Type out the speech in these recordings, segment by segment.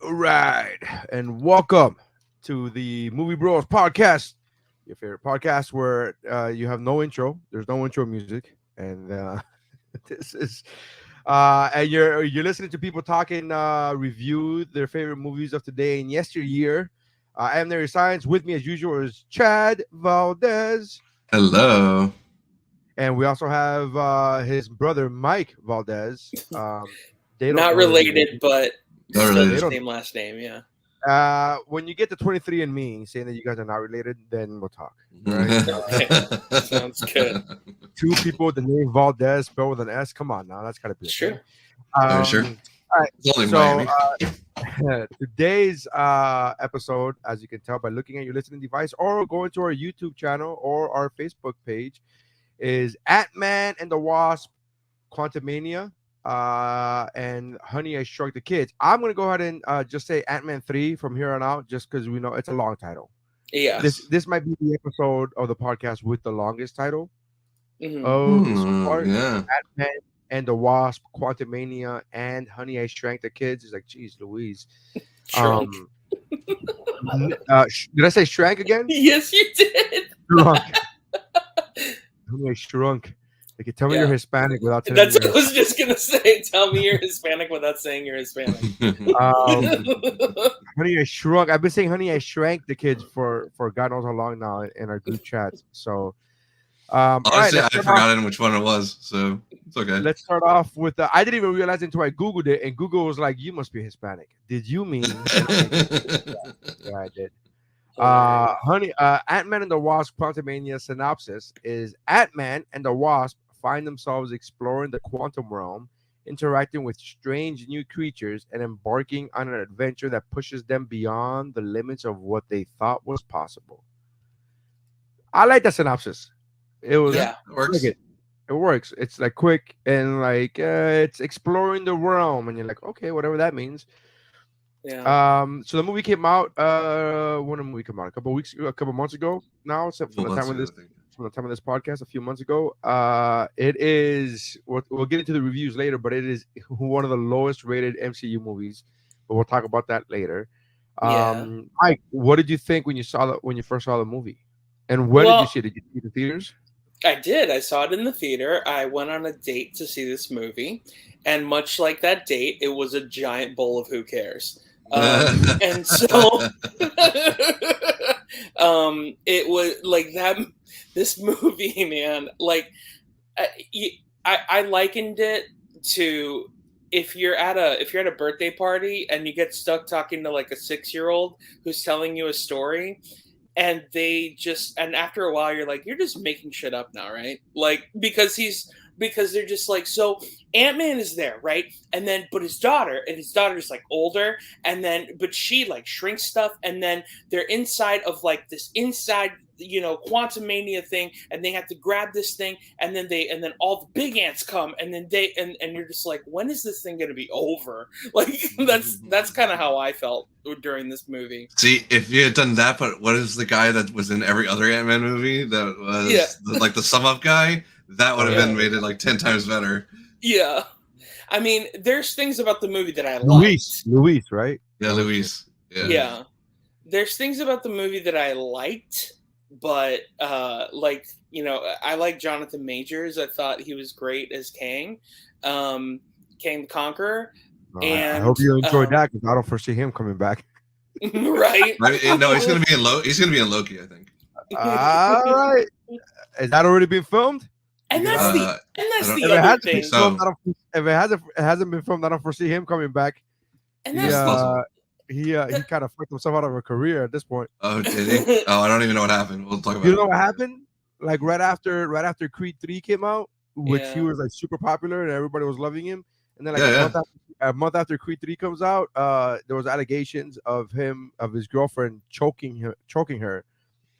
All right, and welcome to the Movie Bros podcast, your favorite podcast where you have no intro. There's no intro music, and this is and you're listening to people talking, review their favorite movies of today and yesteryear. I am Nary Science. With me, as usual, is Chad Valdez, Hello. and we also have his brother Mike Valdez. They don't Not know their name. related, but Not still They the related. don't. same last name. Yeah. When you get to 23 and Me saying that you guys are not related, then we'll talk. Right? Okay. Sounds good. Two people with the name Valdez spelled with an S. Come on now, that's gotta be a Sure. thing. Are you sure? All right. It's only So Miami. today's episode, as you can tell by looking at your listening device or going to our YouTube channel or our Facebook page, is Ant-Man and the Wasp, Quantumania, and Honey, I Shrunk the Kids. I'm gonna go ahead and just say Ant-Man 3 from here on out, just because we know it's a long title. Yeah. This might be the episode of the podcast with the longest title Mhm. so far. Yeah. Ant-Man and the Wasp, Quantumania, and Honey, I Shrank the Kids. It's like, geez, Louise. Shrunk. Did I say shrank again? Yes, you did. Shrunk. Honey, I Shrunk. Like, tell me Yeah. you're Hispanic without telling That's me. what I was just gonna say. Tell me you're Hispanic without saying you're Hispanic. Honey, I Shrunk. I've been saying Honey, I Shrank the Kids for God knows how long now in our group chats. So, all right, Honestly, let's I've start off- forgotten which one it was, so it's okay. Let's start off with I didn't even realize until I Googled it, and Google was like, you must be Hispanic. Did you mean? Yeah, I did. Ant-Man and the Wasp Quantumania synopsis is Ant-Man and the Wasp find themselves exploring the quantum realm, interacting with strange new creatures, and embarking on an adventure that pushes them beyond the limits of what they thought was possible. I like that synopsis. It was Yeah. It works. like it works. It's like quick and like it's exploring the realm, and you're like, okay, whatever that means. Yeah. So the movie came out. When did the movie come out? A couple months ago. Now, so from the time of this podcast, a few months ago. It is. We'll get into the reviews later, but it is one of the lowest rated MCU movies. But we'll talk about that later. Yeah. Mike, what did you think when you first saw the movie? And when did you see it? Did you see it in theaters? I did. I saw it in the theater. I went on a date to see this movie, and much like that date, it was a giant bowl of who cares. And so it was like that. This movie, man, like I likened it to if you're at a birthday party and you get stuck talking to like a 6-year-old who's telling you a story, and after a while you're like, you're just making shit up now, right? Like because they're just like, so Ant-Man is there, right? And then but his daughter's like older, and then but she like shrinks stuff, and then they're inside of like this quantum mania thing, and they have to grab this thing, and then all the big ants come, and then and you're just like, when is this thing gonna be over? Like that's kind of how I felt during this movie. See, if you had done that, but what is the guy that was in every other Ant-Man movie that was like the sum up guy? That would have made it like 10 times better. Yeah. I mean, there's things about the movie that I liked. Luis, right? Yeah, Luis. Yeah. There's things about the movie that I liked, but I like Jonathan Majors. I thought he was great as Kang, Kang the Conqueror. And I hope you enjoyed that, because I don't foresee him coming back. Right? No, he's gonna be in Loki, I think. All right. Is that already been filmed? And that's the If other thing. If it hasn't been filmed, I don't foresee him coming back. And that's He kind of fucked himself out of a career at this point. Oh, did he? Oh, I don't even know what happened. We'll talk about You it. know what happened? Like right after Creed 3 came out, which he was like super popular and everybody was loving him. And then like a month after Creed 3 comes out, there was allegations of his girlfriend choking her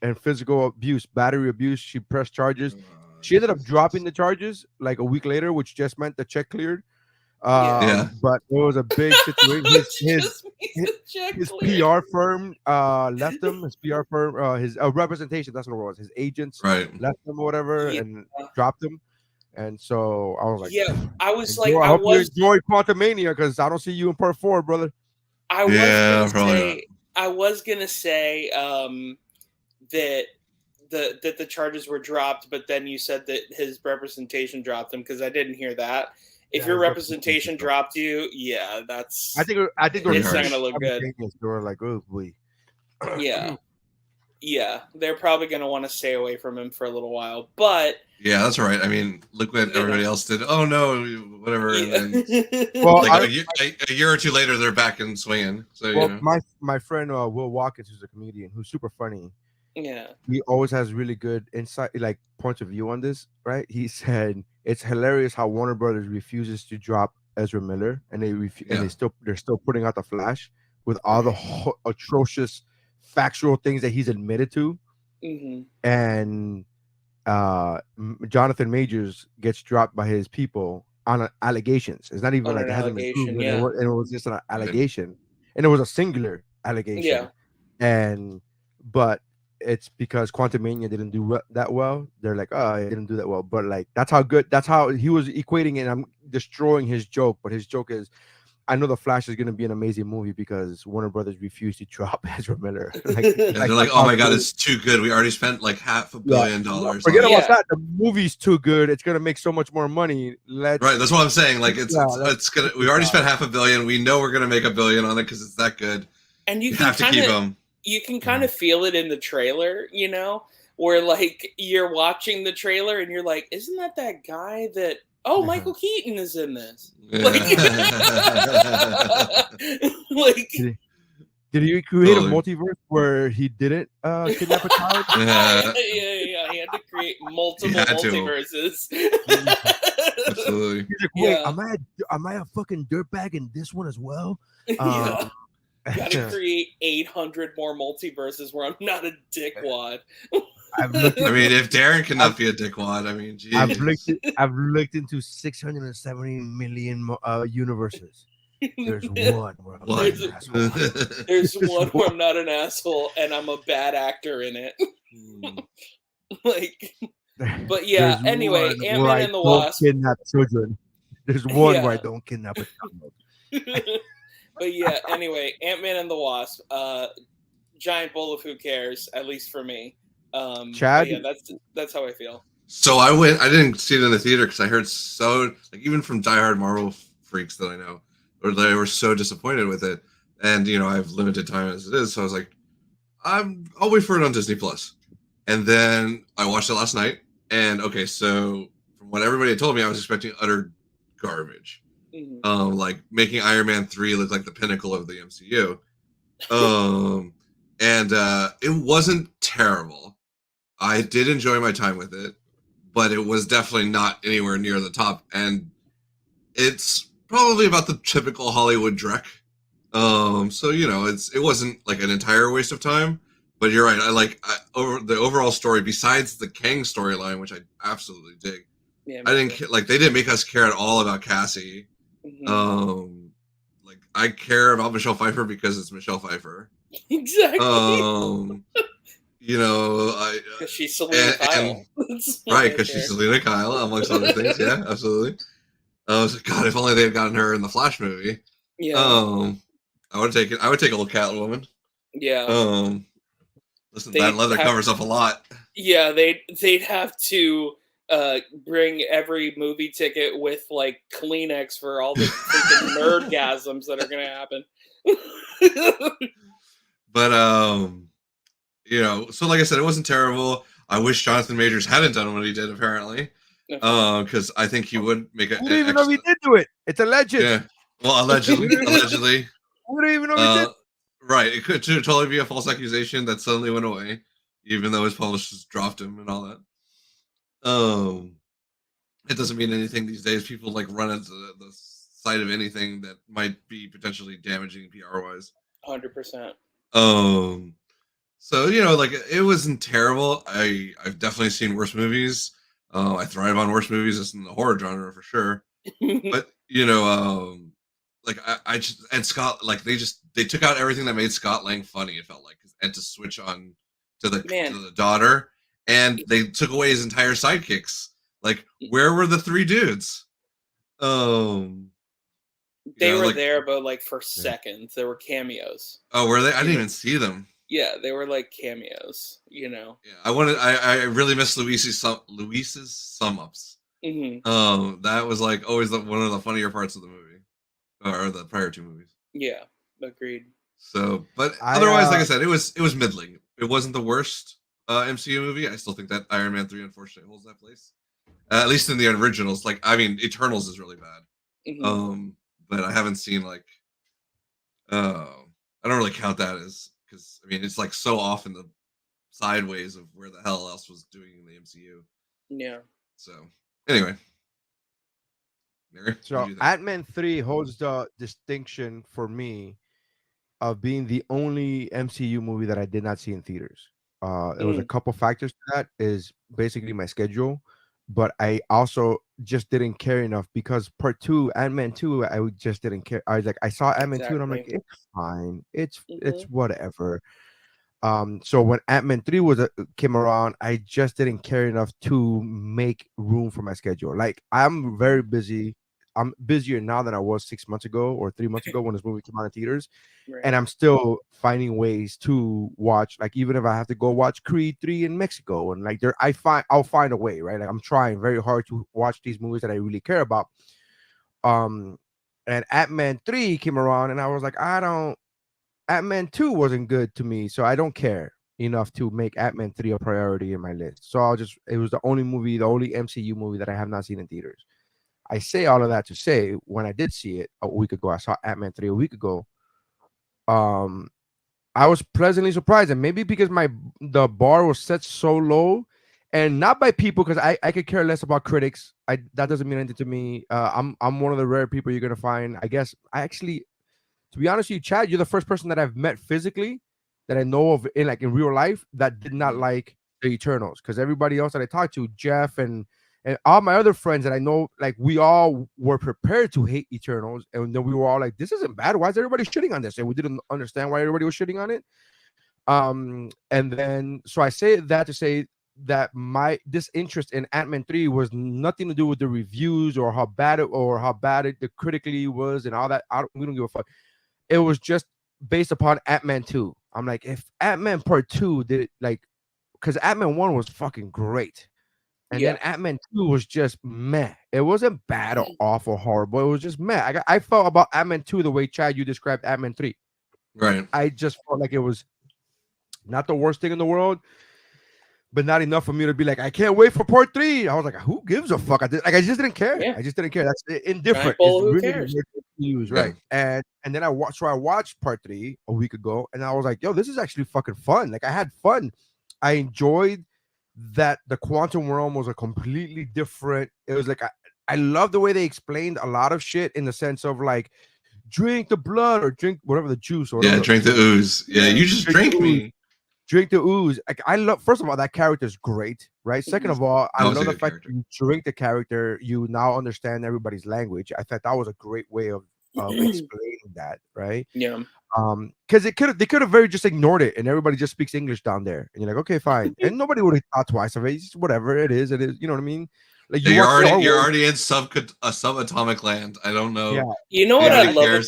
and physical abuse, battery abuse. She pressed charges. She ended up dropping the charges like a week later, which just meant the check cleared. But it was a big situation. His PR firm left him. His PR firm, his representation, that's what it was. His agents left him or whatever and dropped him. And so I was like, I was enjoy Quantumania, because I don't see you in part 4, brother. I was gonna say that the charges were dropped, but then you said that his representation dropped him, because I didn't hear that. If your representation dropped you, yeah, that's. I think it's not gonna look good. They were like, oh boy. Yeah, they're probably gonna want to stay away from him for a little while, but yeah, that's right. I mean, look what everybody else did. Oh no, whatever. Yeah. And then, well, like a year or two later, they're back in swinging. So well, my friend Will Watkins, who's a comedian, who's super funny. Yeah, he always has really good insight, like points of view on this. Right? He said it's hilarious how Warner Brothers refuses to drop Ezra Miller, and they're still putting out the Flash with all the atrocious factual things that he's admitted to, and Jonathan Majors gets dropped by his people on allegations. It's not even like it hasn't been proven. It was just an allegation, and it was a singular allegation. But it's because Quantumania didn't do that well. They're like, oh, it didn't do that well. But like, that's how he was equating it. And I'm destroying his joke, but his joke is, I know the Flash is going to be an amazing movie because Warner Brothers refused to drop Ezra Miller. They're like, oh my god, it's too good. We already spent like $500 million. Forget about that. The movie's too good. It's going to make so much more money. Right, that's what I'm saying. Like it's gonna. We already spent $500 million. We know we're going to make $1 billion on it because it's that good. And you have to keep them. You can kind of feel it in the trailer, where like you're watching the trailer and you're like, isn't that guy that? Oh, Michael Keaton is in this. Yeah. Did he create a multiverse where he didn't kidnap a child? Yeah. He had to create multiple multiverses. Absolutely. He's like, wait, am I a fucking dirtbag in this one as well? Gotta create 800 more multiverses where I'm not a dickwad. I mean, if Darren cannot be a dickwad, I mean, geez. I've looked into 670 million universes. There's one where I'm not an asshole. There's one where I'm not an asshole and I'm a bad actor in it. But yeah. Anyway, Ant-Man and the Wasp. Kidnap children. There's one where I don't kidnap a child. But yeah. Anyway, Ant-Man and the Wasp. Giant bowl of who cares, at least for me. Chad, yeah, that's how I feel. So I didn't see it in the theater because I heard even from diehard Marvel freaks that I know, or they were so disappointed with it. And I have limited time as it is, so I was like, I'll wait for it on Disney Plus. And then I watched it last night, and okay, so from what everybody had told me, I was expecting utter garbage, like making Iron Man 3 look like the pinnacle of the MCU. And it wasn't terrible. I did enjoy my time with it, but it was definitely not anywhere near the top. And it's probably about the typical Hollywood Drek. So it wasn't like an entire waste of time. But you're right. Over the overall story, besides the Kang storyline, which I absolutely dig. Yeah, I didn't they didn't make us care at all about Cassie. I care about Michelle Pfeiffer because it's Michelle Pfeiffer. Exactly. Because she's Selena Kyle. Right, because she's Selena Kyle, amongst other things. Yeah, absolutely. I was like, God, if only they had gotten her in the Flash movie. Yeah. I would take it. I would take a little Catwoman. Yeah. Listen, that leather covers up a lot. Yeah, they'd have to bring every movie ticket with like Kleenex for all the freaking nerdgasms that are gonna happen. But so like I said, it wasn't terrible. I wish Jonathan Majors hadn't done what he did, apparently, because I think he would make it. We don't even know he did do it. It's alleged. Yeah, well, allegedly. We don't even know he did. Right, it could totally be a false accusation that suddenly went away, even though his publishers dropped him and all that. It doesn't mean anything these days. People run into the sight of anything that might be potentially damaging PR-wise. 100%. So it wasn't terrible. I've definitely seen worse movies. I thrive on worse movies. It's in the horror genre for sure. But I just, and Scott, they took out everything that made Scott Lang funny. It felt like, and to switch on to the daughter, and they took away his entire sidekicks. Where were the three dudes? They were there, but like for seconds. There were cameos. Oh, were they? I didn't even see them. Yeah, they were like cameos. Yeah, I really miss Luis's sum ups. That was like always one of the funnier parts of the movie, or the prior two movies. Yeah, agreed. So, but otherwise, like I said, it was middling. It wasn't the worst MCU movie. I still think that Iron Man 3 unfortunately holds that place. At least in the originals. Like, I mean, Eternals is really bad. But I haven't seen like I don't really count that as, because I mean it's like so off in the sideways of where the hell else was doing in the MCU. Yeah. So anyway. Mary, so Ant-Man 3 holds the distinction for me of being the only MCU movie that I did not see in theaters. There was a couple factors to that. Is basically my schedule, but I also just didn't care enough because part 2, Ant-Man 2, I just didn't care. I was like, I saw Ant-Man 2 and I'm like, it's fine. It's whatever. So when Ant-Man 3 came around, I just didn't care enough to make room for my schedule. Like, I'm very busy. I'm busier now than I was 6 months ago or 3 months ago when this movie came out in theaters. Right. And I'm still finding ways to watch, like, even if I have to go watch Creed 3 in Mexico, and like I'll find a way, right? Like, I'm trying very hard to watch these movies that I really care about. And Ant-Man 3 came around and I was like, Ant-Man 2 wasn't good to me, so I don't care enough to make Ant-Man 3 a priority in my list. So it was the only MCU movie that I have not seen in theaters. I say all of that to say, when I did see it a week ago, I saw Ant-Man 3 a week ago. I was pleasantly surprised, and maybe because the bar was set so low, and not by people, because I could care less about critics. That doesn't mean anything to me. I'm one of the rare people you're gonna find. I guess to be honest with you, Chad, you're the first person that I've met physically that I know of in real life that did not like the Eternals, because everybody else that I talked to, Jeff and all my other friends that I know, like, we all were prepared to hate Eternals, and then we were all like, this isn't bad. Why is everybody shitting on this? And we didn't understand why everybody was shitting on it. And then, so I say that to say that this interest in Ant-Man 3 was nothing to do with the reviews or how bad it critically was and all that. We don't give a fuck. It was just based upon Ant-Man 2. I'm like, if Ant-Man Part 2 did it, like, because Ant-Man 1 was fucking great. And then Ant-Man 2 was just meh. It wasn't bad or awful, horrible. It was just meh. I felt about Ant-Man 2 the way, Chad, you described Ant-Man 3. Right. I just felt like it was not the worst thing in the world, but not enough for me to be like, I can't wait for part 3. I was like, who gives a fuck? I just didn't care. Yeah. I just didn't care. That's indifferent. Who cares? Right. And then I watched part 3 a week ago, and I was like, yo, this is actually fucking fun. Like, I had fun. I enjoyed that the quantum realm was a completely different. It was like, I love the way they explained a lot of shit, in the sense of like, drink the blood or drink whatever the juice or whatever. Drink the ooze. Yeah, you just drink me. Drink the ooze. Like, I love, first of all, that character is great, right? Second of all, I love the fact that you drink the character, you now understand everybody's language. I thought that was a great way of explaining that, right? Yeah. Because they could have very just ignored it, and everybody just speaks English down there, and you're like, okay, fine, and nobody would have thought twice of it. It's just whatever it is. You know what I mean? Like, you're already in subatomic land. I don't know. Yeah. You know what I love?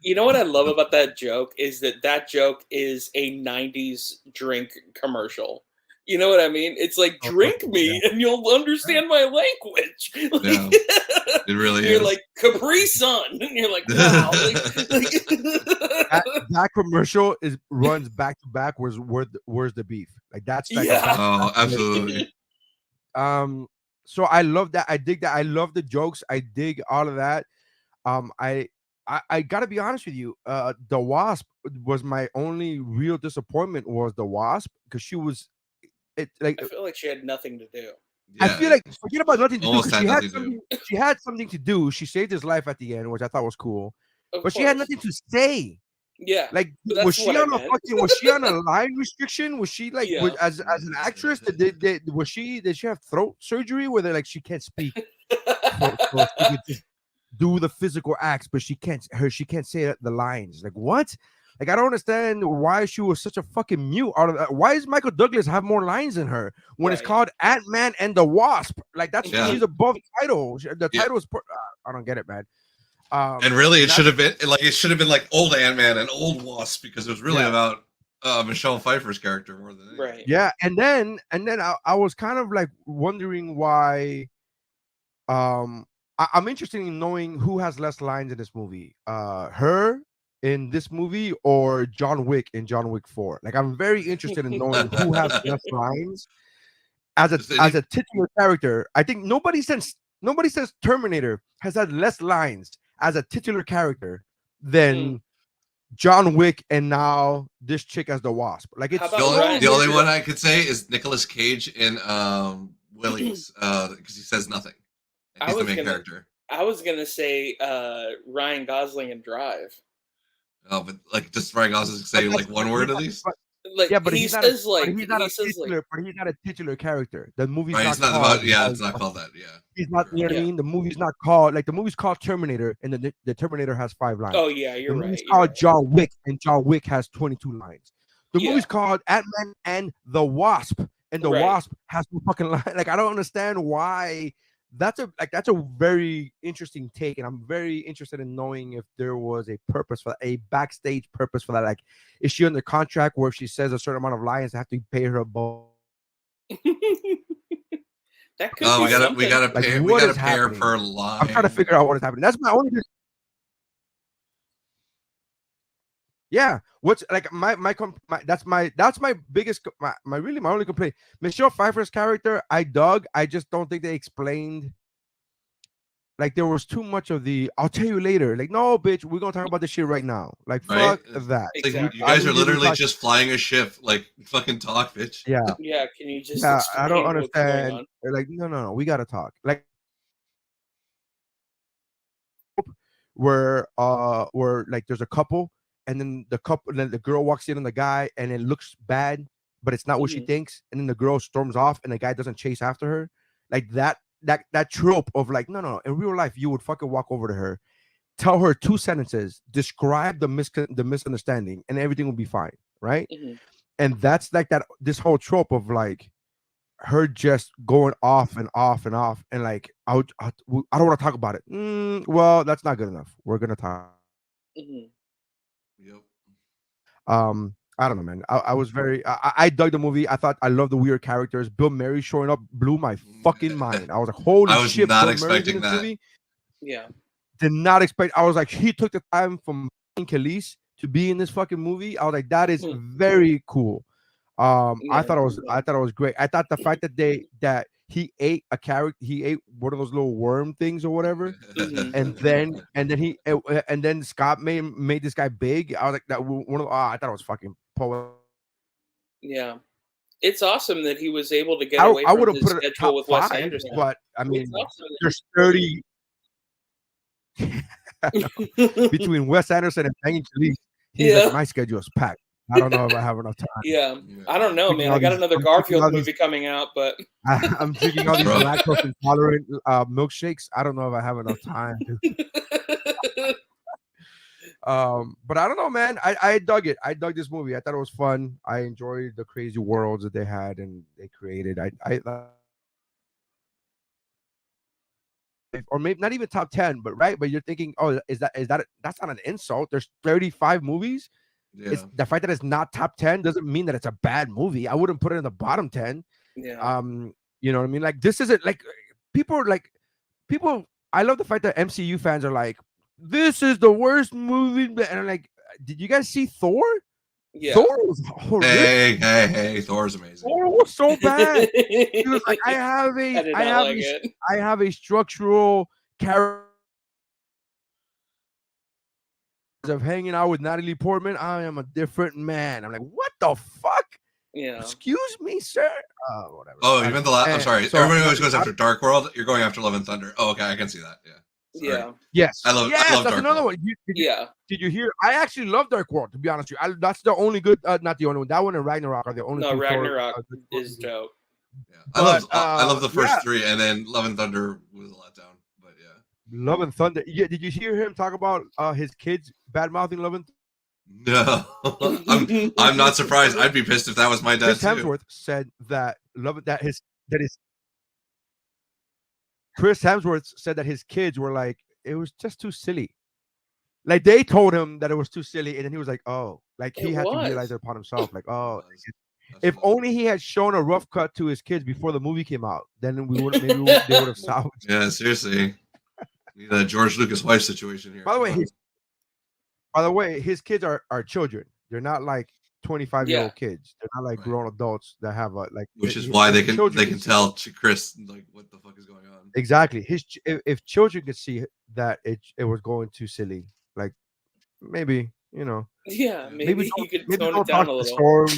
You know what I love about that joke is that joke is a 90s drink commercial. You know what I mean? It's like, drink me and you'll understand my language. Yeah, it really is. You're like, Capri Sun. And you're like, wow. That commercial runs back to back. Where's the beef? Like, that's oh, absolutely. So I love that. I dig that. I love the jokes. I dig all of that. I gotta be honest with you. The Wasp was my only real disappointment. Was the Wasp, because she was. I feel like she had nothing to do. Yeah. I feel like, forget about nothing to do. She had something to do. She saved his life at the end, which I thought was cool. But she had nothing to say. Yeah. Like, was she on a line restriction? Was she like, as an actress? Did she have throat surgery where she can't speak? so she could just do the physical acts, but she can't say the lines. Like, what? Like, I don't understand why she was such a fucking mute. Why does Michael Douglas have more lines than her when it's called Ant-Man and the Wasp? Like, she's above title. The title is. I don't get it, man. And really, it should have been like old Ant-Man and old Wasp, because it was really about Michelle Pfeiffer's character more than anything. Right. Yeah, and then I was kind of like wondering why. I'm interested in knowing who has less lines in this movie. Her in this movie or John Wick in John Wick 4. Like, I'm very interested in knowing who has less lines as a titular character. I think nobody says Terminator has had less lines as a titular character than John Wick, and now this chick as the Wasp. Like, it's the only one I could say is Nicolas Cage in Williams, because he says nothing. And he's the main character. I was gonna say Ryan Gosling in Drive. Oh, but like, just Ryan Gosling say like one word at least. Like, yeah, but he's not a titular character. The movie's right, not called. It's not called that. Yeah, he's not. You know what I mean? The movie's not called the movie's called Terminator, and the Terminator has 5 lines. Oh yeah, you're right. The movie's called John Wick, and John Wick has 22 lines. The movie's called Ant-Man and the Wasp, and the Wasp has no fucking line. Like, I don't understand why. That's a very interesting take, and I'm very interested in knowing if there was a purpose for that, a backstage purpose for that. Like, is she under contract where if she says a certain amount of lines, they have to pay her a ball? That could be we gotta pay her per line. I'm trying to figure out what is happening. That's my only. Yeah, what's like that's my biggest my only complaint. Michelle Pfeiffer's character, I just don't think they explained. Like, there was too much of the "I'll tell you later." Like, no, bitch, we're gonna talk about this shit right now. Like, fuck that. Exactly. You guys are literally just flying a ship. Like, fucking talk, bitch. Yeah. Yeah. Can you just? Yeah, I don't understand. They're like, no, we gotta talk. Like, where like there's a couple. And then the girl walks in on the guy, and it looks bad, but it's not what she thinks. And then the girl storms off, and the guy doesn't chase after her. Like, that trope of like, no. In real life, you would fucking walk over to her, tell her 2 sentences, describe the misunderstanding, and everything will be fine, right? And that's like this whole trope of like her just going off and off and off, and like, I don't want to talk about it. Well, that's not good enough. We're gonna talk. Yep. I don't know, man. I was very I dug the movie. I loved the weird characters. Bill Murray showing up blew my fucking mind. I was like, holy shit. I was not expecting that. Movie? Yeah. Did not expect. I was like, he took the time from Khalees to be in this fucking movie. I was like, that is very cool. I thought it was great. I thought the fact that he ate a character, he ate one of those little worm things or whatever, and then Scott made this guy big. I was like, I thought it was fucking poet. Yeah, it's awesome that he was able to get away from his schedule with Wes Anderson. But I mean, there's 30 between Wes Anderson and Banging Khalees. He's like, my schedule is packed. I don't know if I have enough time. Yeah, I don't know, man. I got another Garfield movie coming out, but I'm drinking all these lactose intolerant milkshakes. I don't know if I have enough time. But I don't know, man. I dug it. I dug this movie. I thought it was fun. I enjoyed the crazy worlds that they had and they created. Or maybe not even top 10, but right. But you're thinking, oh, that's not an insult. There's 35 movies. Yeah. It's the fact that it's not top 10 doesn't mean that it's a bad movie. I wouldn't put it in the bottom 10. Yeah. You know what I mean? Like, this isn't like people. I love the fact that MCU fans are like, this is the worst movie. And I'm like, did you guys see Thor? Yeah. Thor was horrific. Hey, Thor's amazing. Thor was so bad. He was like, I have a structural character of hanging out with Natalie Portman. I am a different man. I'm like, what the fuck? Yeah. Excuse me, sir. Whatever. Oh, you meant the last. I'm sorry. So, everybody always goes after Dark World. You're going after Love and Thunder. Oh, okay. I can see that. Yeah. Sorry. Yeah. Yes. I love that's Dark another World. one. Yeah. Did you hear? I actually love Dark World, to be honest with you. That's the only good. Not the only one. That one and Ragnarok are the only. No, Ragnarok is dope. Yeah. I love the first 3, and then Love and Thunder was a letdown. But yeah. Love and Thunder. Yeah. Did you hear him talk about his kids bad mouthing Love and Thunder? No, I'm not surprised. I'd be pissed if that was my dad. Chris Hemsworth said that Chris Hemsworth said that his kids were like, it was just too silly. Like they told him that it was too silly, and then he was like, "Oh," like he It had to realize was. it upon himself, like, "Oh." If Absolutely. only he had shown a rough cut to his kids before the movie came out, then we would they would have salvaged. Yeah, seriously. Need a George Lucas wife situation here. By the Come way, on. his kids are children. They're not like 25-year-old kids. They're not like Right. grown adults that have a like. Which is why they can see tell to Chris like what the fuck is going on. exactly. If children could see that it was going too silly, like maybe Yeah, maybe you could maybe tone don't it down talk a to little. Storm.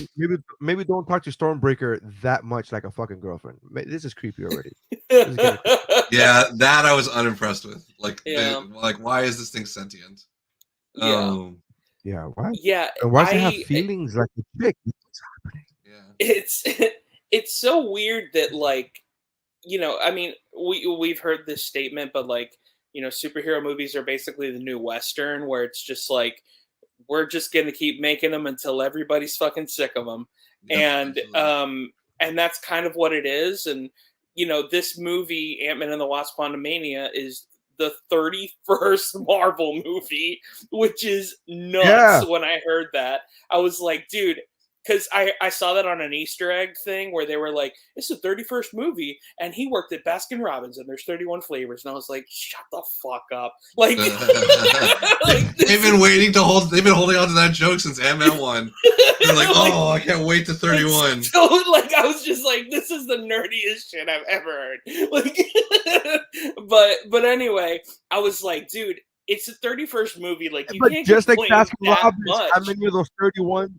Maybe don't talk to Stormbreaker that much like a fucking girlfriend. This is creepy already. This is getting creepy. Yeah, that I was unimpressed with. Like, Yeah. like why is this thing sentient? Yeah. Yeah, why? Yeah, And why does it have feelings like a chick? What's happening? Yeah. It's so weird that like, I mean, we've heard this statement, but like, superhero movies are basically the new Western, where it's just like we're just gonna keep making them until everybody's fucking sick of them, Yep, and that's kind of what it is. And this movie, Ant-Man and the Wasp: Quantumania, is the 31st Marvel movie, which is nuts. Yeah. When I heard that, I was like, dude, because I saw that on an Easter egg thing where they were like, it's the 31st movie, and he worked at Baskin Robbins, and there's 31 flavors, and I was like, shut the fuck up, like, they've been waiting to they've been holding on to that joke since Ant-Man 1. They're like, oh, I can't wait to 31. So, like, I was just like, this is the nerdiest shit I've ever heard. Like, but anyway, I was like, dude, it's the 31st movie. Like, you can't just like Baskin Robbins, how many of those 31?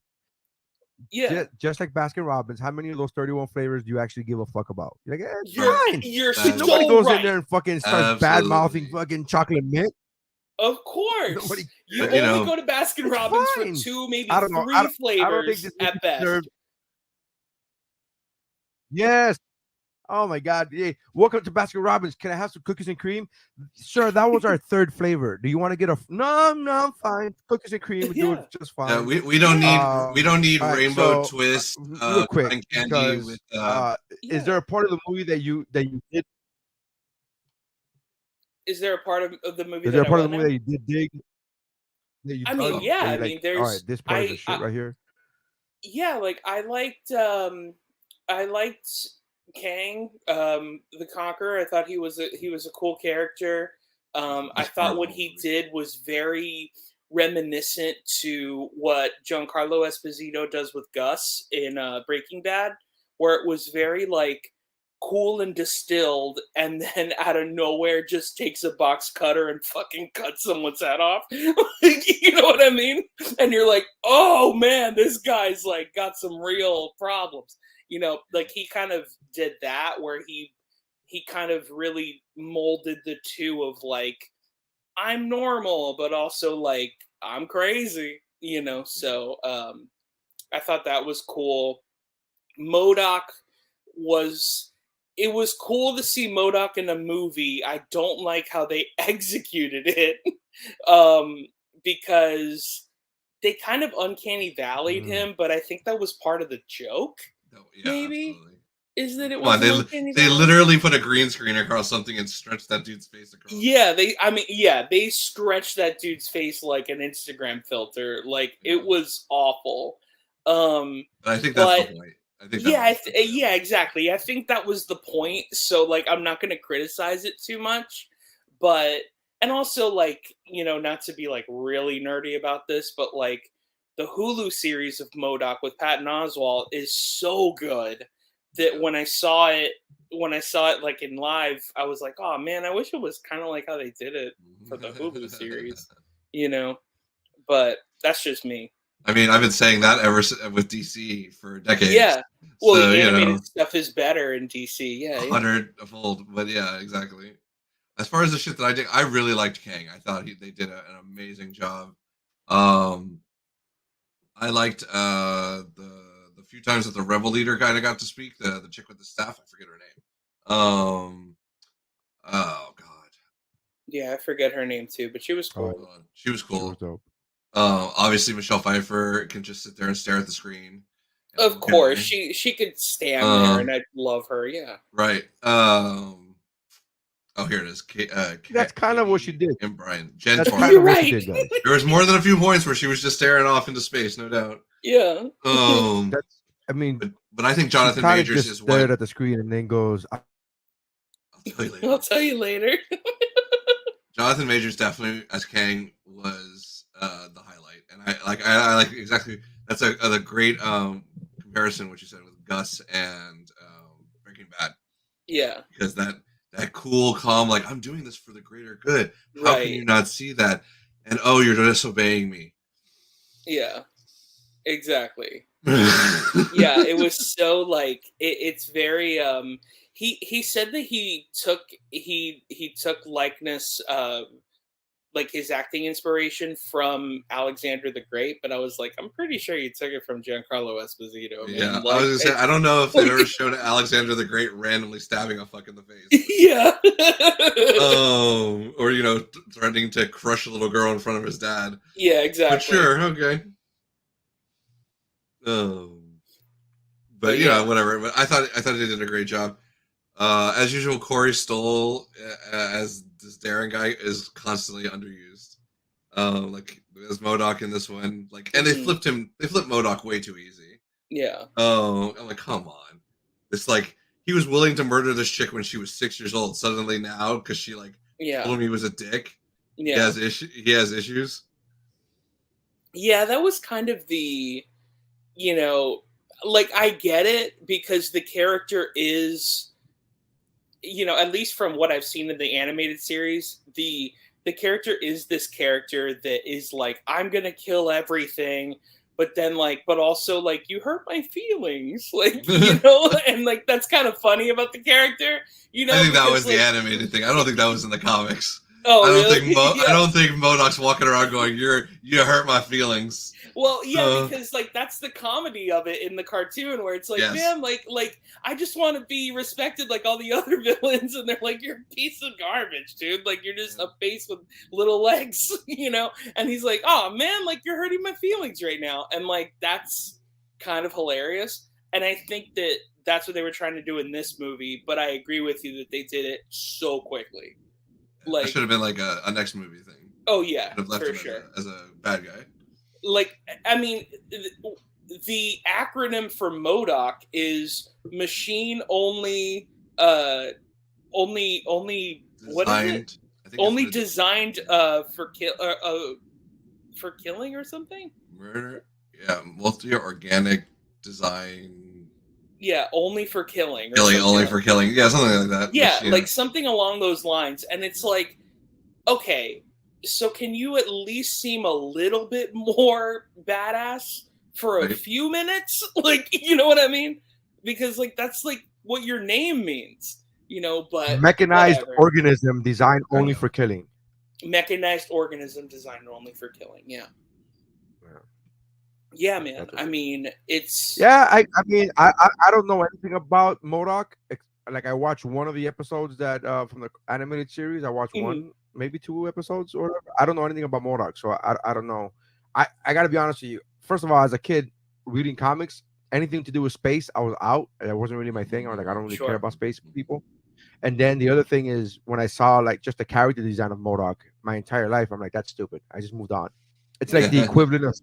Yeah, just like Baskin Robbins, how many of those 31 flavors do you actually give a fuck about? You're like, you're so nobody goes right. in there and fucking starts bad mouthing fucking chocolate mint. Of course, you only go to Baskin Robbins for 2, maybe 3 flavors at best. Yes. Oh my God! Hey, welcome to Baskin Robbins. Can I have some cookies and cream? Sure, that was our 3rd flavor. Do you want to get a? No, I'm fine. Cookies and cream, do it just fine. Yeah, we don't need rainbow twist. Real quick, candy because, with. Is there a part of the movie that you did? Is there a part of the movie? Is there a part of the movie that you did dig? I mean, yeah. I mean, there's. All right, this part is the shit right here. Yeah, like I liked Kang, the Conqueror. I thought he was a cool character. I thought what he did was very reminiscent to what Giancarlo Esposito does with Gus in Breaking Bad, where it was very like cool and distilled, and then out of nowhere just takes a box cutter and fucking cuts someone's head off. Like, you know what I mean? And you're like, oh man, this guy's like got some real problems. Like he kind of did that where he kind of really molded the two of like, I'm normal, but also like I'm crazy, so I thought that was cool. MODOK it was cool to see MODOK in a movie. I don't like how they executed it, because they kind of uncanny valleyed him, but I think that was part of the joke. Maybe absolutely. Is that it was they literally put a green screen across something and stretched that dude's face across. Yeah, they stretched that dude's face like an Instagram filter. Like it was awful. I think that's the point. I think yeah, exactly. I think that was the point. So like I'm not going to criticize it too much, but and also like, not to be like really nerdy about this, but like the Hulu series of MODOK with Patton Oswalt is so good that when I saw it like in live, I was like, oh man, I wish it was kind of like how they did it for the Hulu series, but that's just me. I mean, I've been saying that ever with DC for decades. Yeah. Well, so, the animated stuff is better in DC. Yeah. 100-fold. But yeah, exactly. As far as the shit that I did, I really liked Kang. I thought they did an amazing job. I liked the few times that the Rebel leader kind of got to speak. The chick with the staff, I forget her name. Oh God. Yeah, I forget her name too, but she was cool. She was cool. She was dope. Obviously Michelle Pfeiffer can just sit there and stare at the screen. Of course, she could stand there, and I'd love her. Yeah. Right. Oh, here it is. That's kind of what she did. And Brian. Jen That's Torres. kind of what she did, guys. There was more than a few points where she was just staring off into space, no doubt. Yeah. That's. I mean, but I think Jonathan Majors just stared at the screen and then goes, I'll tell you later. I'll tell you later. Jonathan Majors definitely as Kang was the highlight, and I like exactly that's a great comparison what you said with Gus and Breaking Bad. Yeah, because that cool, calm, like I'm doing this for the greater good. How can you not see that? And oh, you're disobeying me. Yeah, exactly. Yeah, it was so like it's very. He said that he took likeness, like his acting inspiration from Alexander the Great, but I was like, I'm pretty sure you took it from Giancarlo Esposito. Man. Yeah, like, I was gonna say I don't know if they've ever shown Alexander the Great randomly stabbing a fuck in the face. Yeah. Or threatening to crush a little girl in front of his dad. Yeah, exactly. But sure, okay. But whatever. But I thought they did a great job. As usual, Corey Stoll as this Darren guy is constantly underused. Like as MODOK in this one, like, and they flipped MODOK way too easy. Yeah. Oh, I'm like, come on. It's like he was willing to murder this chick when she was 6 years old. Suddenly now, because she told him he was a dick. Yeah. He has issues. Yeah, that was kind of the, like I get it because the character is, at least from what I've seen in the animated series, the character is this character that is like, I'm gonna kill everything, but then but also like you hurt my feelings, like and like that's kind of funny about the character, I think that was the animated thing. I don't think that was in the comics. Oh, really? I don't think MODOK's walking around going, "You hurt my feelings." Well, yeah, because like that's the comedy of it in the cartoon, where it's like, man, like I just want to be respected like all the other villains, and they're like, you're a piece of garbage, dude. Like you're just a face with little legs, And he's like, oh man, like you're hurting my feelings right now, and like that's kind of hilarious. And I think that that's what they were trying to do in this movie. But I agree with you that they did it so quickly. Like, it should have been like a next movie thing. Oh yeah, for sure. As a bad guy. Like, I mean, the acronym for MODOK is Machine Only. Only. What is it? Only designed for killing or something. Murder. Yeah, multi-organic design. Yeah, only for killing. Only for killing. Yeah, something like that. Yeah, like something along those lines. And it's like, okay, so can you at least seem a little bit more badass for a few minutes? Like, you know what I mean? Because like that's like what your name means, but mechanized organism designed only for killing. Mechanized organism designed only for killing, yeah. Yeah, man. I mean, it's I mean, I don't know anything about MODOK. Like I watched one of the episodes that from the animated series. I watched one, maybe 2 episodes or whatever. I don't know anything about MODOK, so I don't know. I got to be honest with you. First of all, as a kid reading comics, anything to do with space, I was out. That wasn't really my thing. I was like, I don't really care about space people. And then the other thing is when I saw like just the character design of MODOK my entire life, I'm like, that's stupid. I just moved on. It's like the equivalent of.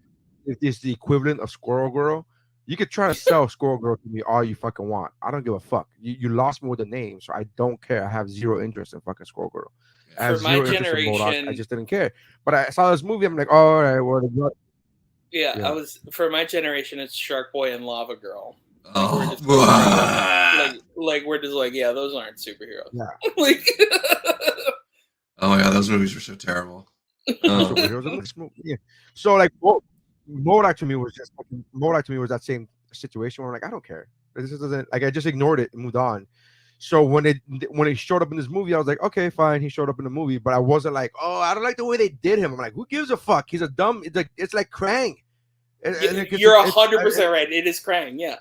It's the equivalent of Squirrel Girl. You could try to sell Squirrel Girl to me all you fucking want. I don't give a fuck. You lost me with the name, so I don't care. I have zero interest in fucking Squirrel Girl. For my generation, I just didn't care. But I saw this movie. I'm like, oh, all right, well, I was for my generation. It's Shark Boy and Lava Girl. We're just like, yeah, those aren't superheroes. Yeah. Like, oh yeah, those movies were so terrible. So like. MODOK to me was that same situation where I'm like, I don't care. This doesn't like I just ignored it and moved on. So when it showed up in this movie, I was like, okay, fine, he showed up in the movie, but I wasn't like, oh, I don't like the way they did him. I'm like, who gives a fuck? He's a dumb. It's like Krang. You're 100% right. It is Krang, yeah.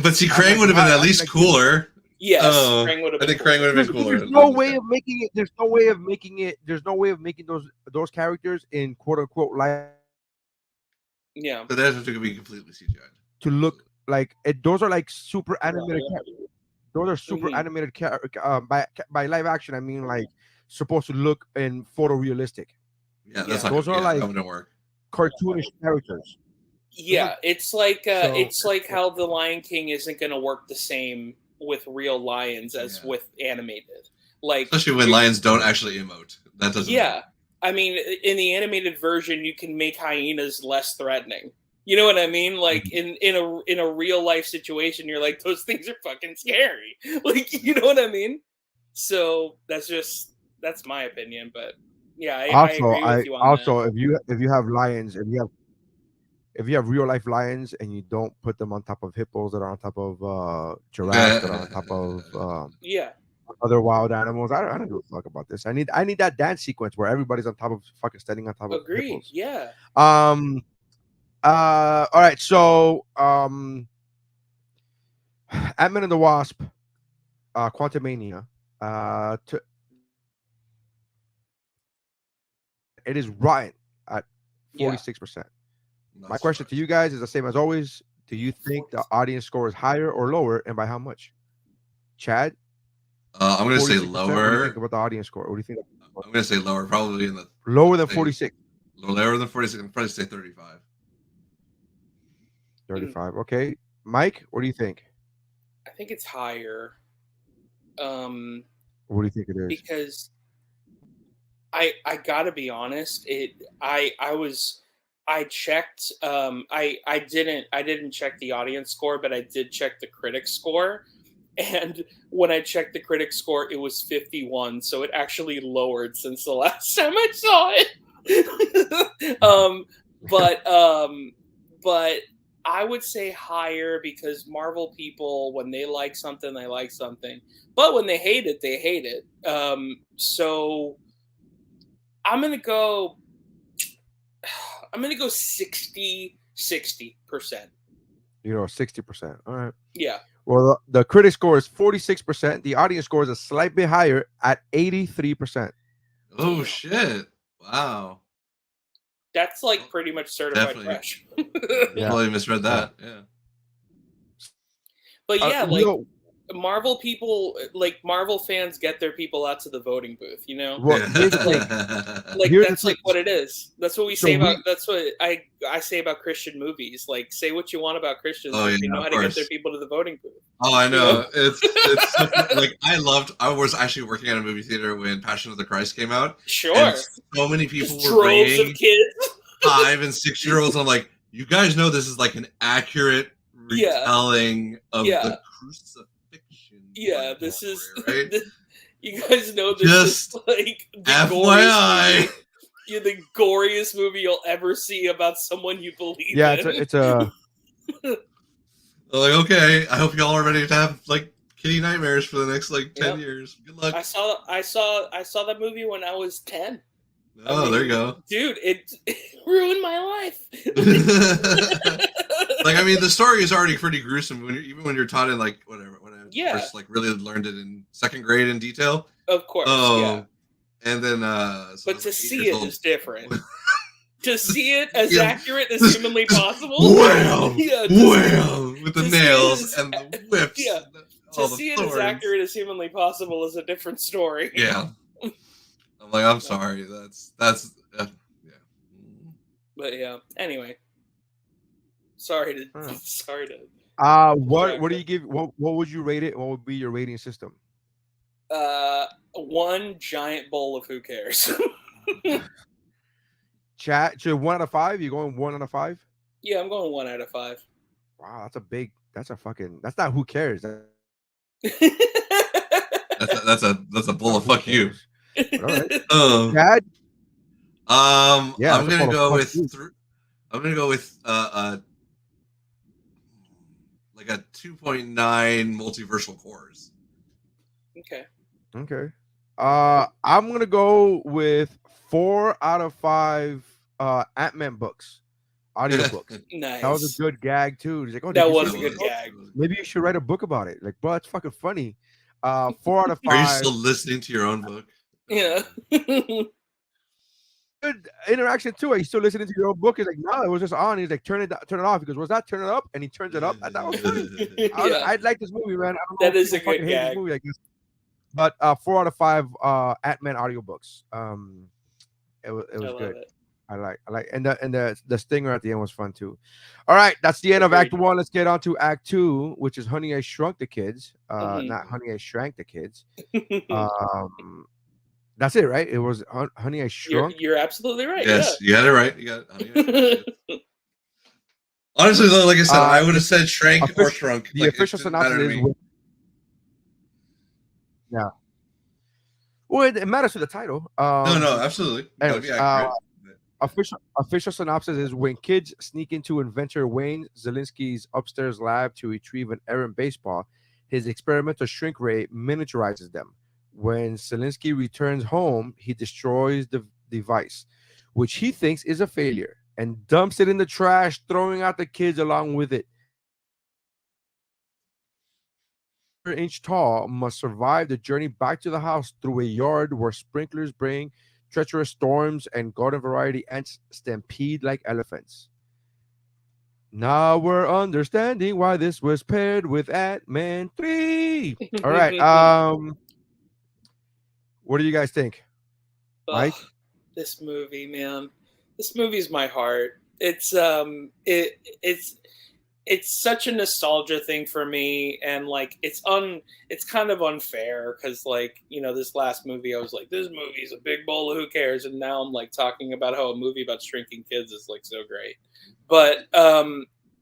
But see, Krang would have been at least cooler. Yes, Krang would have been. I think Krang would have been cooler. There's no way of making it. There's no way of making it. There's no way of making those characters in quote unquote live. Yeah, but that's to be completely CGI to look like it. Those are like super animated characters. Those are super animated by live action. I mean, like supposed to look in photorealistic. Yeah, that's those are like that wouldn't work. Cartoonish characters. Yeah, it's like how the Lion King isn't going to work the same with real lions as with animated. Like especially when lions don't actually emote. That doesn't. Yeah, I mean, in the animated version, you can make hyenas less threatening. You know what I mean? Like in a real life situation, you're like, those things are fucking scary. Like, you know what I mean? So that's my opinion. But yeah, I agree with you on that. If you have lions, if you have real life lions and you don't put them on top of hippos that are on top of giraffes that are on top of other wild animals, I don't give a fuck about this. I need that dance sequence where everybody's on top of fucking standing on top of hippos. Yeah. All right, so Ant-Man and the Wasp, Quantumania, it is rotten at 46%. My question to you guys is the same as always. Do you think the audience score is higher or lower, and by how much? Chad? I'm going to say lower. What do you think about the audience score? What do you think? I'm going to say lower, probably in the lower than 46. Lower than 46. I'd probably say 35. 35. Okay, Mike, what do you think? I think it's higher. What do you think it is? Because I gotta be honest. I checked. I didn't check the audience score, but I did check the critic score. And when I checked the critic score, it was 51. So it actually lowered since the last time I saw it. But I would say higher because Marvel people, when they like something, they like something. But when they hate it, they hate it. So I'm gonna go 60%. 60%. All right. Yeah. Well, the critic score is 46%. The audience score is a slight bit higher at 83%. Oh shit! Wow. That's like pretty much certified fresh. Totally misread that. Yeah. But yeah, like Marvel people, like Marvel fans get their people out to the voting booth, you know? Well, that's like what it is. That's what we say about that's what I say about Christian movies. Like, say what you want about Christians, but you know how to get their people to the voting booth. Oh, I know. It's like I was actually working at a movie theater when Passion of the Christ came out. Sure. And so many people were bringing of kids. 5 and 6 year olds. I'm like, you guys know this is like an accurate retelling of the crucifixion. Yeah, this is right. You guys know this is like the FYI. The goriest movie you'll ever see about someone you believe in. It's a like, okay, I hope y'all are ready to have like kitty nightmares for the next like 10 years. Good luck. I saw that movie when I was 10. Oh, there you go. Dude, it ruined my life. Like, I mean, the story is already pretty gruesome even when you're taught in like whatever when I first like really learned it in 2nd grade in detail. Of course, And then but to see it is different. To see it as accurate as humanly possible. Wham! Wham! With the nails and the whips. Yeah. To see it as accurate as humanly possible is a different story. Yeah. I'm like, I'm sorry. That's yeah. But yeah. Anyway. Sorry to. What do you give? What would you rate it? What would be your rating system? 1 giant bowl of who cares. Chat. So 1 out of 5. You going 1 out of 5? Yeah, I'm going 1 out of 5. Wow, that's not who cares. That's a bowl of fuck you. All right. Dad? I'm gonna go with like a 2.9 multiversal cores. Okay. I'm gonna go with 4 out of 5 Ant-Man books, audiobooks. Nice. That was a good gag too. He's like, that was a good gag. Maybe you should write a book about it. Like, bro, it's fucking funny. 4 out of 5. Are you still listening to your own book? Yeah. good interaction too. Are you still listening to your own book? He's like, no, it was just on. He's like, turn it off. He goes, was that turn it up? And he turns it up. I thought it was funny. I like this movie, man. I don't know that if is a people good fucking hate this gag. movie, I guess. But 4 out of 5 Ant-Man audiobooks. It was good. It. I like and the stinger at the end was fun too. All right, that's the end of Act 1. Let's get on to Act 2, which is Honey, I Shrunk the Kids. Not Honey, I Shrank the Kids. That's it, right? It was Honey, I Shrunk. You're absolutely right. Yes, yeah. You had it right. You got it. Honey, I Shrunk. Honestly, though, like I said, I would have said Shrank or Shrunk. The official synopsis is yeah. Well, it matters to the title. No, absolutely. Anyways, official synopsis is when kids sneak into inventor Wayne Zelinsky's upstairs lab to retrieve an errant baseball, his experimental shrink ray miniaturizes them. When Zelinsky returns home, he destroys the device, which he thinks is a failure, and dumps it in the trash, throwing out the kids along with it. Inch tall must survive the journey back to the house through a yard where sprinklers bring treacherous storms and garden variety ants stampede like elephants. Now we're understanding why this was paired with Ant-Man 3. All right. What do you guys think? Mike? This movie, man. This movie's my heart. It's such a nostalgia thing for me, and like it's kind of unfair because like, you know, this last movie I was like, this movie's a big bowl of who cares, and now I'm like talking about how a movie about shrinking kids is like so great. But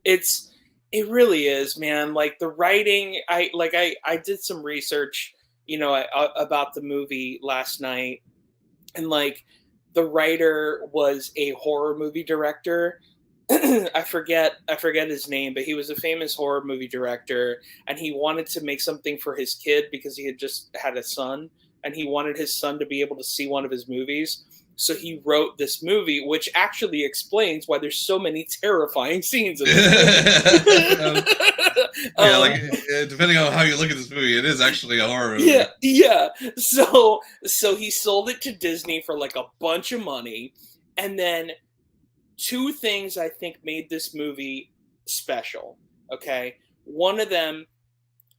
it really is, man. Like the writing, I did some research, you know, about the movie last night, and like the writer was a horror movie director. I forget his name, but he was a famous horror movie director, and he wanted to make something for his kid because he had just had a son, and he wanted his son to be able to see one of his movies. So he wrote this movie, which actually explains why there's so many terrifying scenes in this movie. Depending on how you look at this movie, it is actually a horror movie. Yeah. So he sold it to Disney for like a bunch of money, and then two things I think made this movie special. Okay, one of them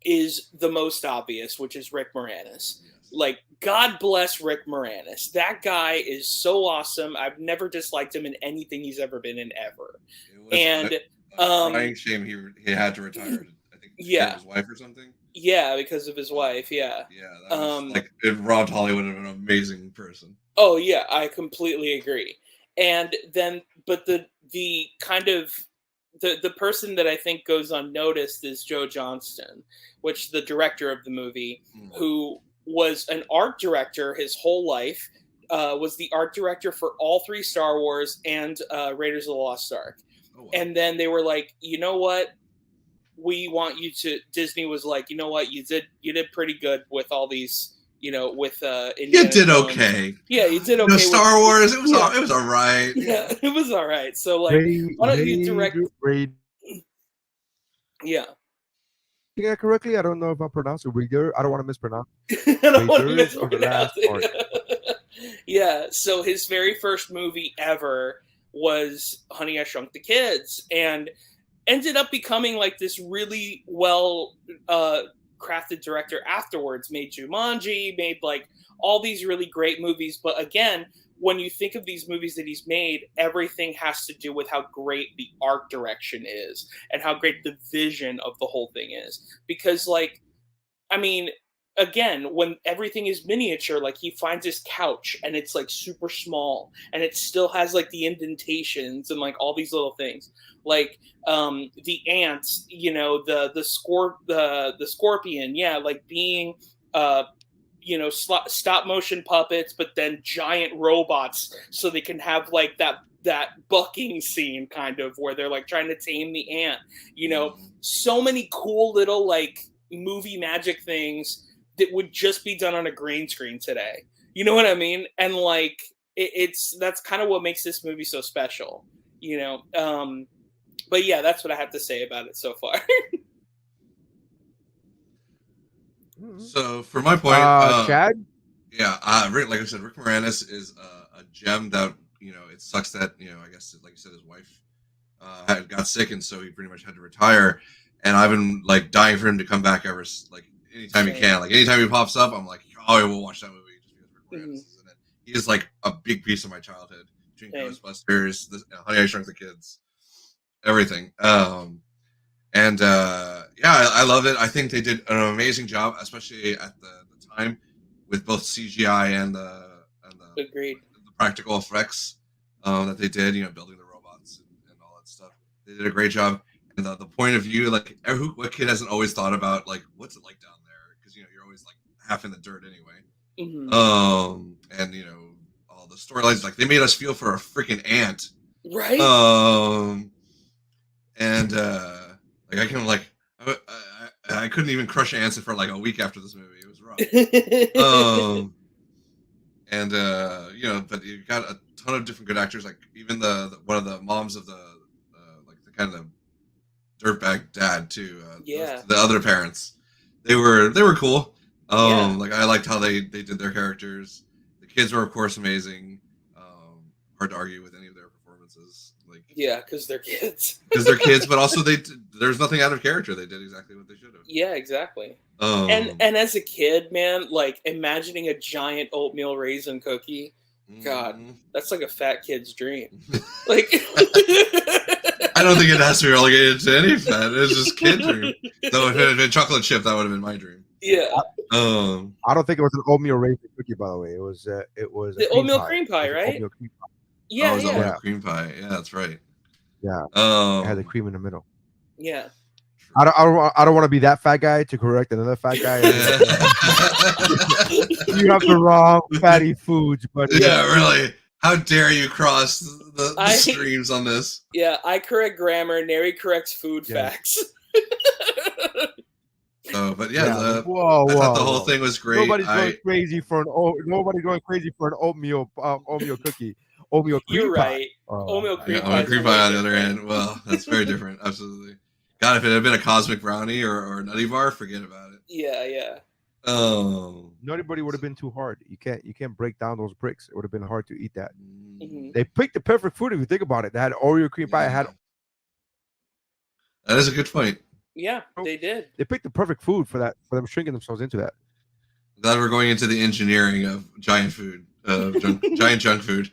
is the most obvious, which is Rick Moranis. Like, God bless Rick Moranis. That guy is so awesome. I've never disliked him in anything he's ever been in ever. And crying shame he had to retire. I think his wife or something. Yeah, because of his wife. Yeah. That was, like, if Ron Holly would have been an amazing person. Oh yeah, I completely agree. And then, but the kind of the person that I think goes unnoticed is Joe Johnston, which the director of the movie, who was an art director his whole life, was the art director for all 3 Star Wars and Raiders of the Lost Ark. Oh, wow. And then they were like, you know what? We want you to. Disney was like, you know what? You did pretty good with all these. You know, with you did okay. Yeah, you did okay. Star Wars, it was all right. Yeah, it was all right. So like, why don't you direct? Yeah. That correctly? I don't know if I pronounced it. Raider. I don't want to mispronounce. I don't want to mispronounce it. Yeah. So his very first movie ever was Honey, I Shrunk the Kids, and ended up becoming like this really well crafted director afterwards. Made Jumanji, made like all these really great movies. But again, when you think of these movies that he's made, everything has to do with how great the art direction is and how great the vision of the whole thing is. Because like, I mean, again, when everything is miniature, like he finds his couch and it's like super small and it still has like the indentations and like all these little things. Like the ants, you know, the scorpion, yeah, like being you know, stop motion puppets, but then giant robots, so they can have like that bucking scene kind of where they're like trying to tame the ant. You know, so many cool little like movie magic things that would just be done on a green screen today. You know what I mean? And like that's kind of what makes this movie so special. You know, but yeah, that's what I have to say about it so far. So for my point, Chad, like I said, Rick Moranis is a gem that it sucks that I guess like you said, his wife got sick, and so he pretty much had to retire. And I've been like dying for him to come back like anytime he can. Like anytime he pops up, I'm like, oh, I will watch that movie just because Rick Moranis is in it. He is like a big piece of my childhood between Ghostbusters, Honey, I Shrunk the Kids, everything. I love it. I think they did an amazing job, especially at the time, with both CGI and the practical effects that they did. Building the robots and all that stuff. They did a great job. And the point of view, like, what kid hasn't always thought about, like, what's it like down there? Because you're always like half in the dirt anyway. Mm-hmm. And all the storylines, like they made us feel for a freaking ant, right? Like I can I couldn't even crush ants for like a week after this movie. It was rough. But you got a ton of different good actors. Like even the one of the moms of the kind of dirtbag dad too. The other parents, they were cool. Like I liked how they did their characters. The kids were of course amazing. Hard to argue with any of their performances. Like because they're kids. But also there's nothing out of character. They did exactly what they should have. Yeah, exactly. And as a kid, man, like imagining a giant oatmeal raisin cookie. God, that's like a fat kid's dream. Like, I don't think it has to be relegated to any fat. It's just kid dream. Though if it had been chocolate chip, that would have been my dream. Yeah. I don't think it was an oatmeal raisin cookie, by the way. It was the oatmeal cream pie, right? Oatmeal cream pie. Yeah, oatmeal cream pie. Yeah, that's right. Yeah. It had the cream in the middle. Yeah. I don't want to be that fat guy to correct another fat guy. You have the wrong fatty foods, but really. How dare you cross the streams on this? Yeah, I correct grammar. Neri corrects food facts. But I thought the whole thing was great. Nobody's going crazy for an oatmeal cookie. Oatmeal cream You're pie. right. Oatmeal cream pie. Cream pie on the other end. Well, that's very different. Absolutely. God, if it had been a cosmic brownie or a nutty bar, forget about it. Yeah. Nutty buddy would have been too hard. You can't break down those bricks. It would have been hard to eat that. Mm-hmm. They picked the perfect food if you think about it. They had Oreo cream pie. That is a good point. Yeah, they did. They picked the perfect food for that, for them shrinking themselves into that. Glad we're going into the engineering of giant food, giant junk food.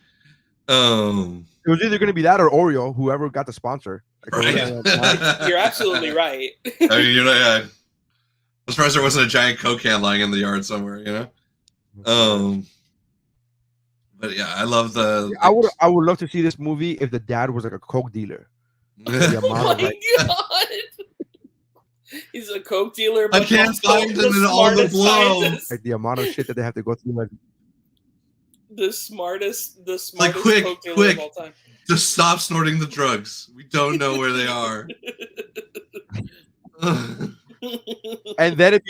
It was either going to be that or Oreo, whoever got the sponsor. Right. You're absolutely right. I mean, I'm surprised there wasn't a giant Coke can lying in the yard somewhere, But yeah, I love I would love to see this movie if the dad was like a Coke dealer. Oh my God. He's a Coke dealer. But I can't find him in all the blow. Like the amount of shit that they have to go through. Like, the smartest like, Coke dealer of all time. Just stop snorting the drugs. We don't know where they are. and then it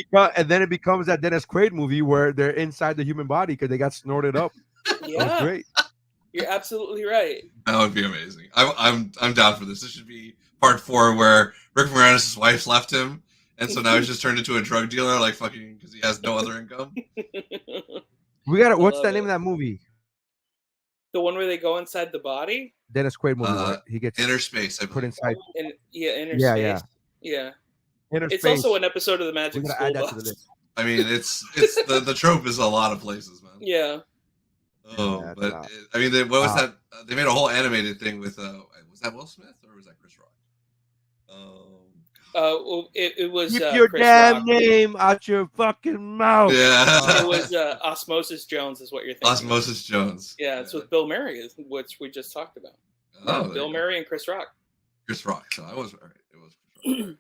becomes that Dennis Quaid movie where they're inside the human body because they got snorted up. Yeah, that was great. You're absolutely right. That would be amazing. I'm down for this. This should be part 4 where Rick Moranis' wife left him, and so now he's just turned into a drug dealer, like fucking because he has no other income. We got it. What's the name of that movie? The one where they go inside the body? Dennis Quaid movie. Right? He gets Inner Space. I put inside. Inner Space. Yeah. It's also an episode of the Magic School Bus. I mean, it's the trope is a lot of places, man. Yeah. Oh, but I mean, what was that? They made a whole animated thing with. Was that Will Smith or was that Chris Rock? Well, it was. Keep your Chris damn Rock. name out your fucking mouth. Yeah. It was Osmosis Jones, is what you're thinking. Osmosis Jones. Yeah, it's with Bill Murray, which we just talked about. Bill Murray and Chris Rock. Chris Rock. So I was right. It was Chris Rock.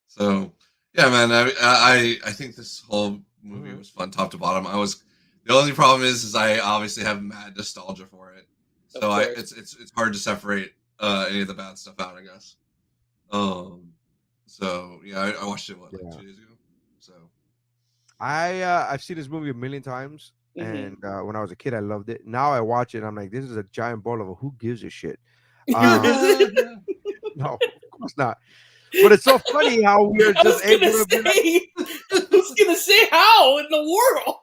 So yeah, man. I think this whole movie was fun, top to bottom. The only problem is I obviously have mad nostalgia for it, so it's hard to separate any of the bad stuff out, I guess. So yeah, I watched it 2 days ago. So I've seen this movie a million times, and when I was a kid, I loved it. Now I watch it, and I'm like, this is a giant ball of who gives a shit. No, of course not. But it's so funny how we're just able to be like, I was gonna say how in the world.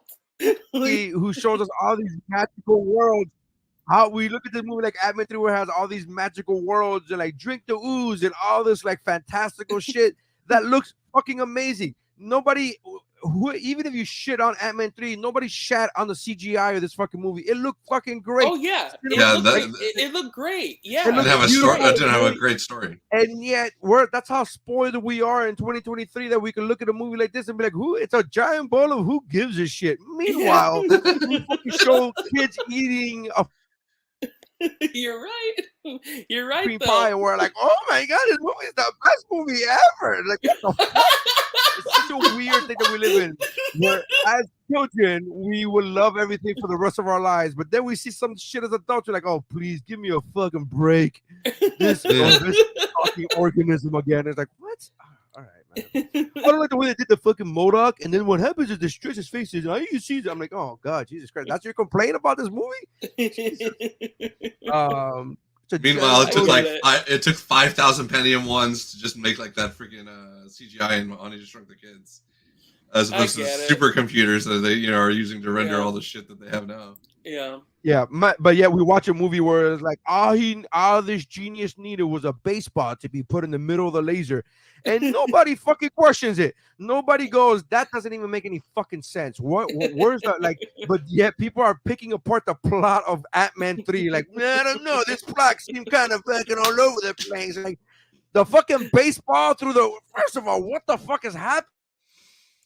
who shows us all these magical worlds how we look at this movie like Ant-Man 3 where it has all these magical worlds and like drink the ooze and all this like fantastical shit that looks fucking amazing. Nobody even if you shit on Ant-Man 3, nobody shat on the CGI of this fucking movie. It looked fucking great. Oh yeah, it looked great. Yeah, it didn't have a story. It didn't have a great story. And yet, that's how spoiled we are in 2023 that we can look at a movie like this and be like, "Who? It's a giant bowl of who gives a shit." Meanwhile, we show kids eating a. You're right. You're right. Cream pie, and we're like, "Oh my god, this movie is the best movie ever!" Like, what the fuck? It's such a weird thing that we live in. Where as children, we will love everything for the rest of our lives, but then we see some shit as adults. We're like, "Oh, please give me a fucking break." This fucking organism again. It's like, what? All right, man. I don't like the way they did the fucking MODOK, and then what happens is they stretch his face. And you see it. I'm like, oh god, Jesus Christ, that's your complaint about this movie? Meanwhile, it took 5,000 Pentium ones to just make like that freaking CGI in Honey, I Shrunk the Kids, as opposed to supercomputers that they are using to render all the shit that they have now. Yeah, but yet we watch a movie where it's like all this genius needed was a baseball to be put in the middle of the laser, and nobody fucking questions it. Nobody goes, that doesn't even make any fucking sense. Where's that? Like, but yet people are picking apart the plot of Ant-Man 3. Like, I don't know, this plot seems kind of fucking all over the place. Like the fucking baseball through the. First of all, what the fuck is happening?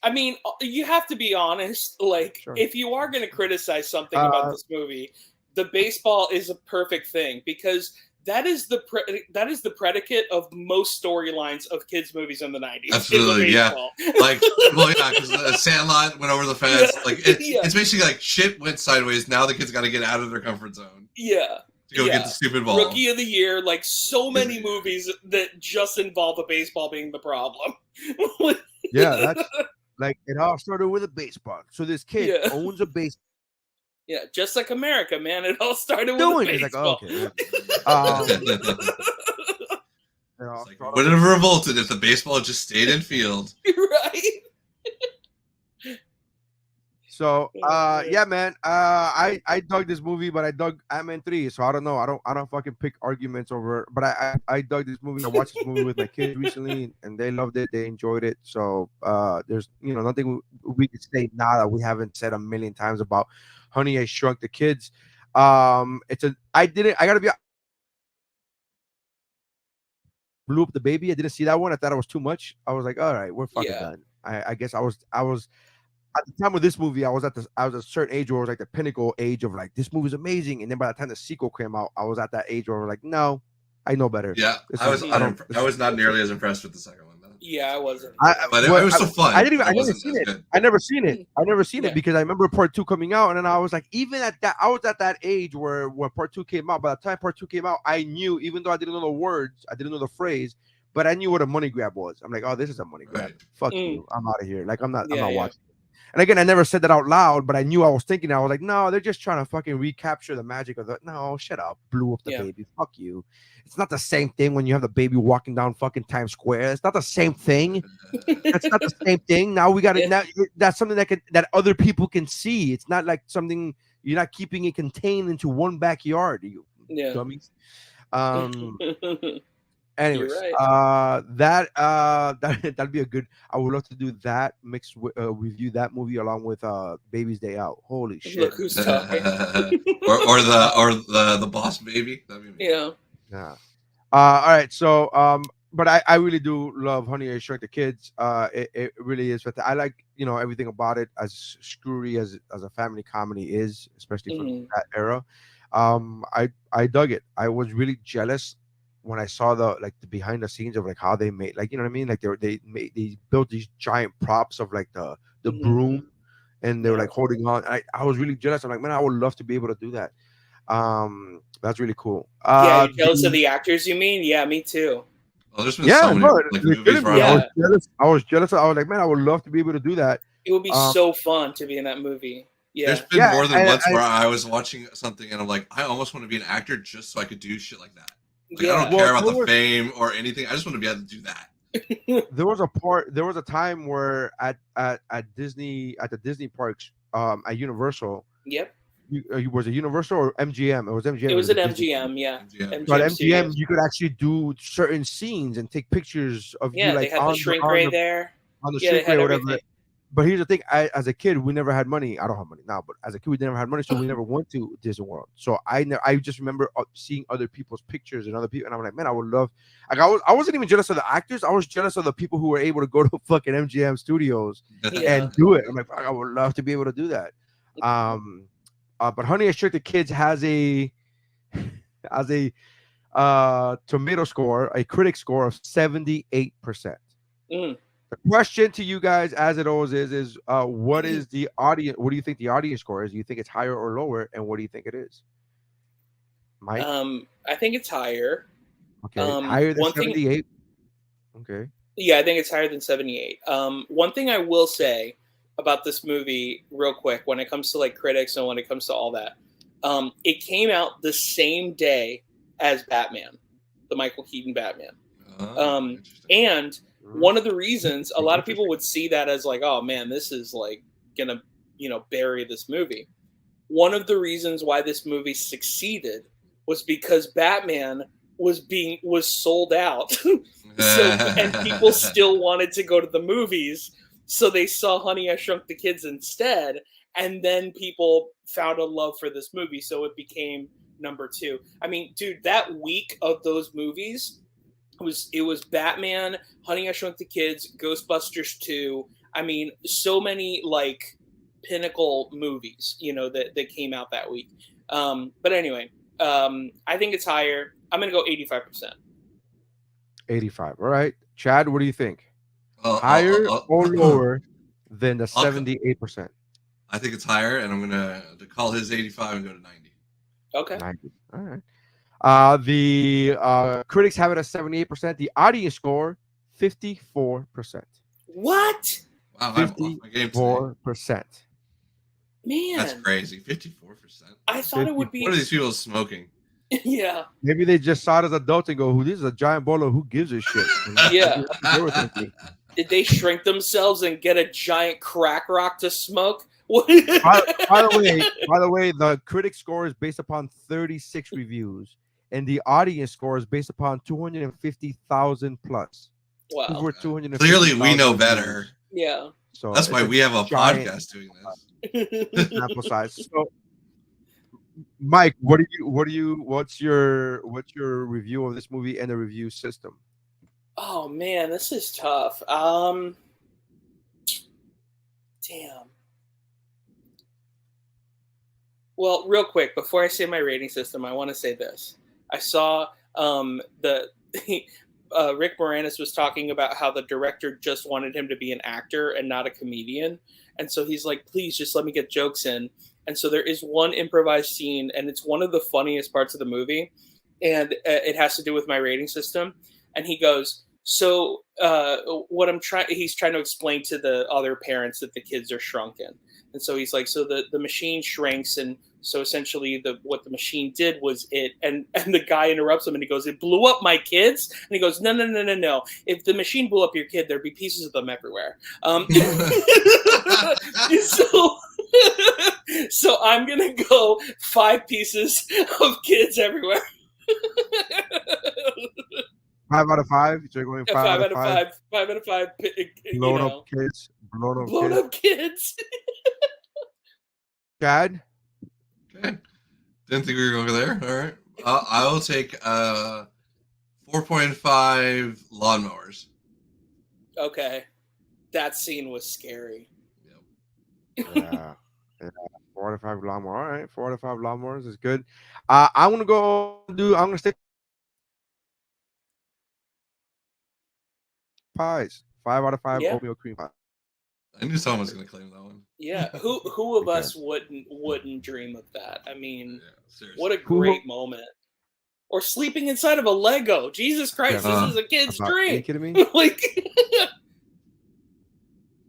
I mean, you have to be honest. Like, if you are going to criticize something about this movie, the baseball is a perfect thing because that is the predicate of most storylines of kids' movies in the 90s. Absolutely, yeah. Like, well, yeah, because the Sandlot went over the fence. Yeah. Like, it's basically like shit went sideways. Now the kids got to get out of their comfort zone. Yeah. To go get the stupid ball. Rookie of the Year, like so many movies that just involve a baseball being the problem. Yeah, that's. Like, it all started with a baseball. So this kid owns a baseball. Yeah, just like America, man. It all started with a baseball. He's like, oh, okay. Like, would have revolted if the baseball just stayed in field. Right. So, yeah, man. I dug this movie, but I dug Ant-Man 3. So I don't know. I don't fucking pick arguments over. But I dug this movie. I watched this movie with my kids recently, and they loved it. They enjoyed it. So there's nothing we could say now that we haven't said a million times about Honey, I Shrunk the Kids. I gotta be. Blew up the baby. I didn't see that one. I thought it was too much. I was like, all right, we're fucking done. I guess I was. At the time of this movie, I was at a certain age where it was like the pinnacle age of like, this movie's amazing. And then by the time the sequel came out, I was at that age where I was like, no, I know better. Yeah, I was not nearly as impressed with the second one though. Yeah, I wasn't. But it was so fun. I never seen it because I remember part 2 coming out, and then I was like, even at that, I was at that age where when part 2 came out. By the time part 2 came out, I knew, even though I didn't know the words, I didn't know the phrase, but I knew what a money grab was. I'm like, oh, this is a money grab. Right. Fuck you. I'm out of here. Like, I'm not watching. And again, I never said that out loud, but I knew I was thinking. I was like, no, they're just trying to fucking recapture the magic of the. No, shut up. Blew up the baby. Fuck you. It's not the same thing when you have the baby walking down fucking Times Square. It's not the same thing. That's not the same thing. Now we got it. Now that's something that other people can see. It's not like something you're not keeping it contained into one backyard. You dummies. Anyways, right. That'd be a good. I would love to do that. Review that movie along with Baby's Day Out. Holy shit! Look who's talking. or the Boss Baby. Yeah. All right. So but I really do love Honey, I Shrunk the Kids. It really is. I like everything about it, as screwy as a family comedy is, especially from that era. I dug it. I was really jealous when I saw the behind the scenes of like how they made, like, you know what I mean, like they built these giant props of like the broom, and they were like holding on. I was really jealous. I'm like, man, I would love to be able to do that. That's really cool. You're jealous of the actors, you mean? Yeah, me too. Well, there's been so many movies where I was jealous. I was like, man, I would love to be able to do that. It would be so fun to be in that movie. Yeah. There's been more than once where I was watching something and I'm like, I almost want to be an actor just so I could do shit like that. Like, I don't care about the fame or anything. I just want to be able to do that. There was a time where at the Disney parks, at Universal, was it Universal or MGM? It was MGM. It was an Disney. MGM, yeah. MGM. So at MGM, Studios. you could actually do certain scenes and take pictures of you, Yeah, like they had the shrink ray there. on the Yeah, they shrink ray had or whatever. everything. But here's the thing: as a kid, we never had money. I don't have money now, but as a kid, we never had money, so we never went to Disney World. So I just remember seeing other people's pictures and other people, and I'm like, man, I would love. Like I wasn't even jealous of the actors. I was jealous of the people who were able to go to fucking MGM Studios and do it. I'm like, I would love to be able to do that. But Honey, I Shrunk the Kids has a tomato score, a critic score of 78%. The question to you guys, as it always is what is the audience? What do you think the audience score is? Do you think it's higher or lower? And what do you think it is, Mike? I think it's higher. Okay, higher than 78. Okay. Yeah, I think it's higher than 78. One thing I will say about this movie, real quick, when it comes to like critics and when it comes to all that, it came out the same day as Batman, the Michael Keaton Batman, and one of the reasons a lot of people would see that as like, oh man, this is like gonna, bury this movie. One of the reasons why this movie succeeded was because Batman was sold out. And people still wanted to go to the movies. So they saw Honey, I Shrunk the Kids instead. And then people found a love for this movie. So it became number 2. I mean, dude, that week of those movies, it was Batman, Honey, I Shrunk the Kids, Ghostbusters 2. I mean, so many like pinnacle movies, that came out that week. But anyway, I think it's higher. I'm going to go 85%. 85. All right. Chad, what do you think? Higher or lower than the 78%? I think it's higher, and I'm going to call his 85 and go to 90. Okay. 90. All right. The critics have it at 78%. The audience score, 54%. What? Wow, I'm off my game today. 54%. Man, that's crazy. 54%. I thought it would be. What are these people smoking? Yeah. Maybe they just saw it as adults and go, "Who? This is a giant bowler. Who gives a shit?" Yeah. Did they shrink themselves and get a giant crack rock to smoke? by the way, the critic score is based upon 36 reviews, and the audience score is based upon 250,000 plus. Wow. Over 250,000. Clearly, we know better. Yeah. So that's why we have a podcast doing this. Sample size. So, Mike, what's your review of this movie and the review system? Oh man, this is tough. Damn. Well, real quick, before I say my rating system, I want to say this. I saw Rick Moranis was talking about how the director just wanted him to be an actor and not a comedian. And so he's like, please just let me get jokes in. And so there is one improvised scene, and it's one of the funniest parts of the movie. And it has to do with my rating system. And he goes, so he's trying to explain to the other parents that the kids are shrunken. And so he's like, so the machine shrinks, and so essentially what the machine did was and the guy interrupts him and he goes, it blew up my kids? And he goes, no. If the machine blew up your kid, there'd be pieces of them everywhere. So I'm going to go 5 pieces of kids everywhere. 5 out of 5? So you're going 5 out of 5? 5 out of 5. Blown up kids. Blown up kids. Chad? Okay. Didn't think we were going to go there. All right. I will take 4.5 lawnmowers. Okay. That scene was scary. Yep. Yeah. 4 out of 5 lawnmowers. All right. 4 out of 5 lawnmowers is good. I'm going to stick pies. 5 out of 5 oatmeal cream pie. I knew someone was going to claim that one. Yeah, who of us wouldn't dream of that? I mean, what a great moment. Or sleeping inside of a Lego. Jesus Christ, this is a kid's dream. Are you kidding me? Like,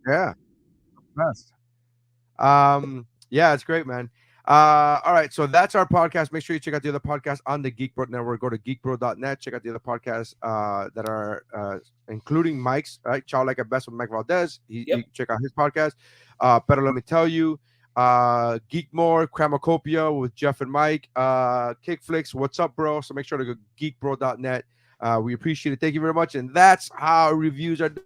yeah, best. Yeah, it's great, man. All right, so that's our podcast. Make sure you check out the other podcasts on the Geek Bro Network. Go to geekbro.net. Check out the other podcasts that are including Mike's, right? Chow Like a Best with Mike Valdez. You check out his podcast. Better Let Me Tell You. Geekmore, Cramacopia with Jeff and Mike, Kickflix, What's Up, Bro? So make sure to go geekbro.net. We appreciate it. Thank you very much. And that's how reviews are done.